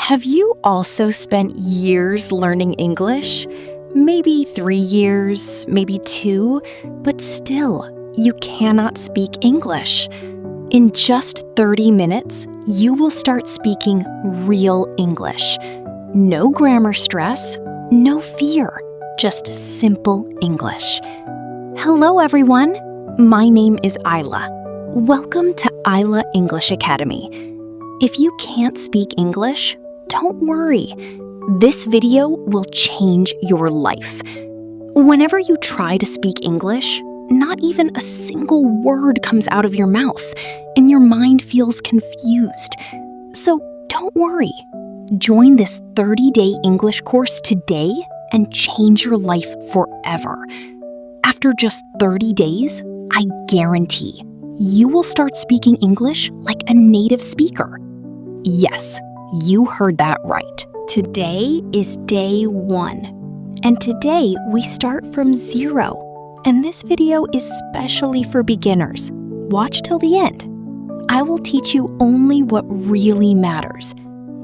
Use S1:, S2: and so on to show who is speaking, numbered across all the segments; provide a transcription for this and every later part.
S1: Have you also spent years learning English? Maybe 3 years, maybe 2, but still, you cannot speak English. In just 30 minutes, you will start speaking real English. No grammar stress, no fear, just simple English. Hello, everyone. My name is Ayla. Welcome to Ayla English Academy. If you can't speak English, don't worry. This video will change your life. Whenever you try to speak English, not even a single word comes out of your mouth, and your mind feels confused. So don't worry. Join this 30-day English course today and change your life forever. After just 30 days, I guarantee you will start speaking English like a native speaker. Yes, you heard that right. Today is day 1. And today we start from 0. And this video is specially for beginners. Watch till the end. I will teach you only what really matters.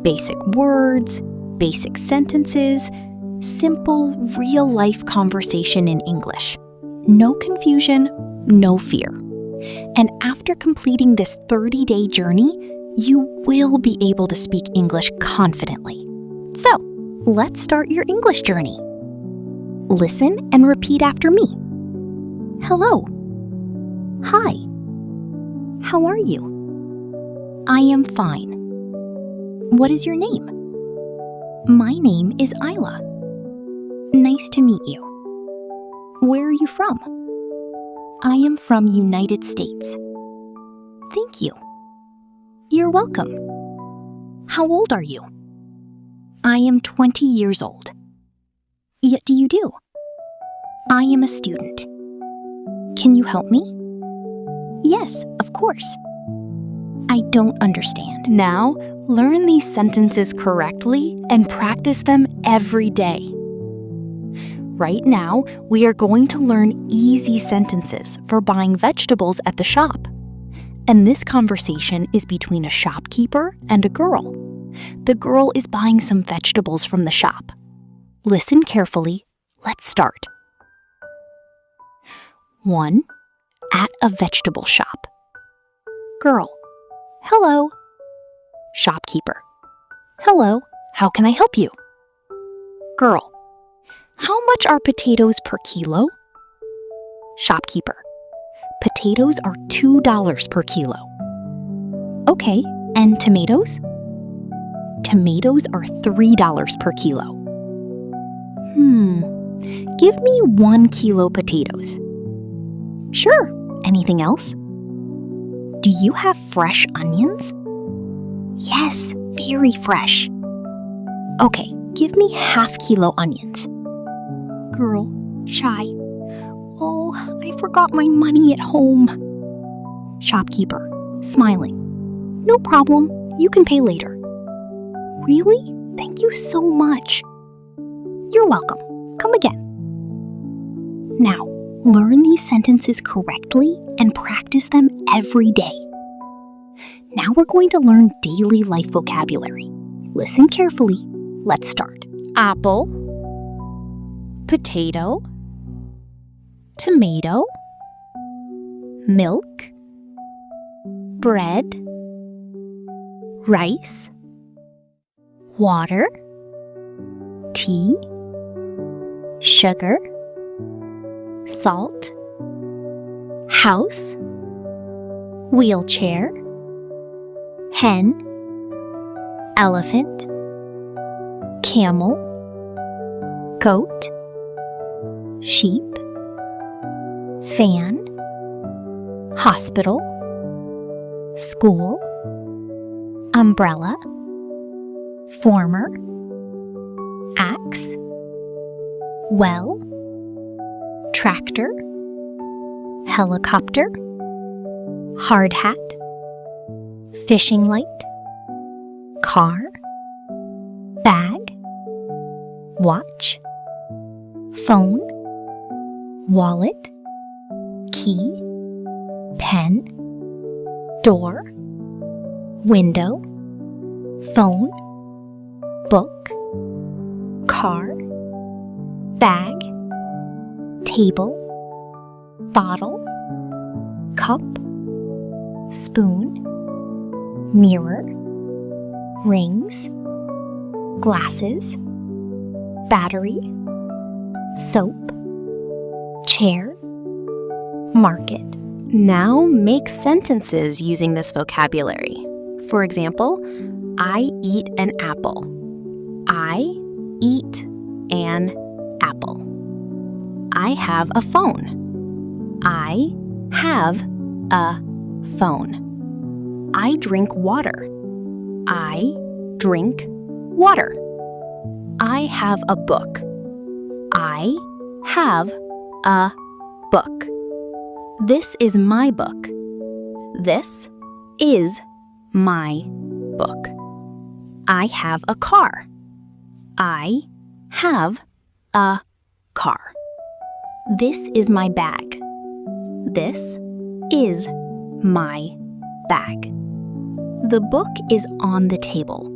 S1: Basic words, basic sentences, simple, real-life conversation in English. No confusion, no fear. And after completing this 30-day journey, you will be able to speak English confidently. So, let's start your English journey. Listen and repeat after me. Hello. Hi. How are you? I am fine. What is your name? My name is Ayla. Nice to meet you. Where are you from? I am from United States. Thank you. You're welcome. How old are you? I am 20 years old. What do you do? I am a student. Can you help me? Yes, of course. I don't understand. Now, learn these sentences correctly and practice them every day. Right now, we are going to learn easy sentences for buying vegetables at the shop. And this conversation is between a shopkeeper and a girl. The girl is buying some vegetables from the shop. Listen carefully. Let's start. 1. At a vegetable shop. Girl. Hello. Shopkeeper. Hello. How can I help you? Girl. How much are potatoes per kilo? Shopkeeper. Potatoes are $2 per kilo. Okay, and tomatoes? Tomatoes are $3 per kilo. Give me 1 kilo potatoes. Sure, anything else? Do you have fresh onions? Yes, very fresh. Okay, give me ½ kilo onions. Girl, shy. Oh, I forgot my money at home. Shopkeeper, smiling. No problem, you can pay later. Really? Thank you so much. You're welcome. Come again. Now, learn these sentences correctly and practice them every day. Now we're going to learn daily life vocabulary. Listen carefully. Let's start. Apple, potato, tomato, milk, bread, rice, water, tea, sugar, salt, house, wheelchair, hen, elephant, camel, goat, sheep, fan, hospital, school, umbrella, former, axe, well, tractor, helicopter, hard hat, fishing light, car, bag, watch, phone, wallet, key, pen, door, window, phone, book, car, bag, table, bottle, cup, spoon, mirror, rings, glasses, battery, soap, chair, market. Now make sentences using this vocabulary. For example, I eat an apple. I eat an apple. I have a phone. I have a phone. I drink water. I drink water. I have a book. I have a book. This is my book. This is my book. I have a car. I have a car. This is my bag. This is my bag. The book is on the table.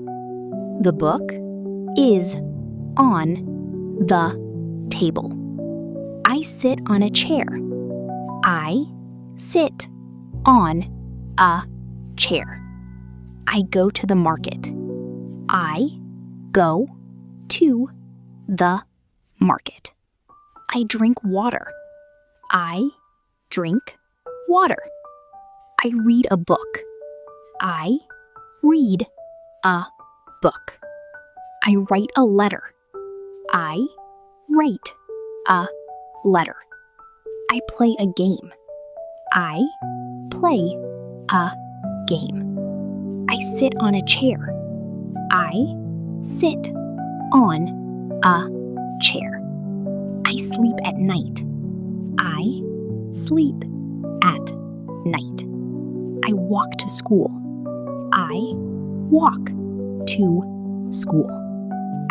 S1: The book is on the table. I sit on a chair. I sit on a chair. I go to the market. I go to the market. I drink water. I drink water. I read a book. I read a book. I write a letter. I write a letter. I play a game. I play a game. I sit on a chair. I sit on a chair. I sleep at night. I sleep at night. I walk to school. I walk to school.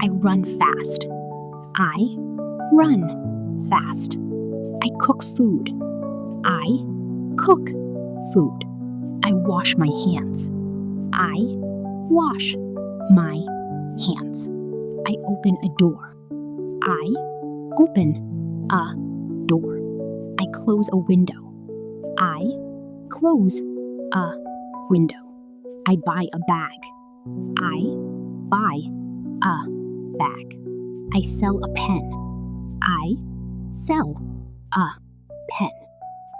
S1: I run fast. I run fast. I cook food. I cook food. I wash my hands. I wash my hands. I open a door. I open a door. I close a window. I close a window. I buy a bag. I buy a bag. I sell a pen. I sell a pen.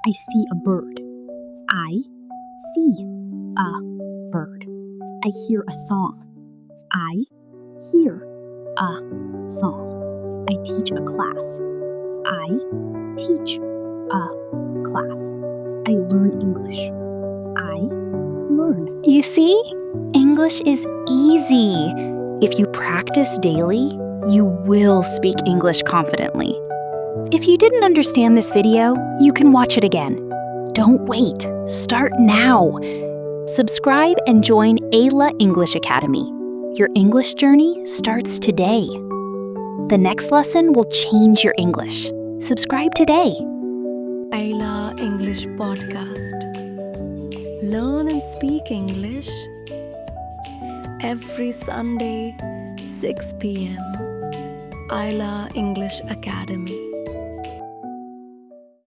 S1: I see a bird. I see a bird. I hear a song. I hear a song. I teach a class. I teach a class. I learn English. I learn.
S2: You see? English is easy. If you practice daily, you will speak English confidently. If you didn't understand this video, you can watch it again. Don't wait. Start now. Subscribe and join Ayla English Academy. Your English journey starts today. The next lesson will change your English. Subscribe today.
S3: Ayla English Podcast. Learn and speak English every Sunday, 6 p.m. Ayla English Academy.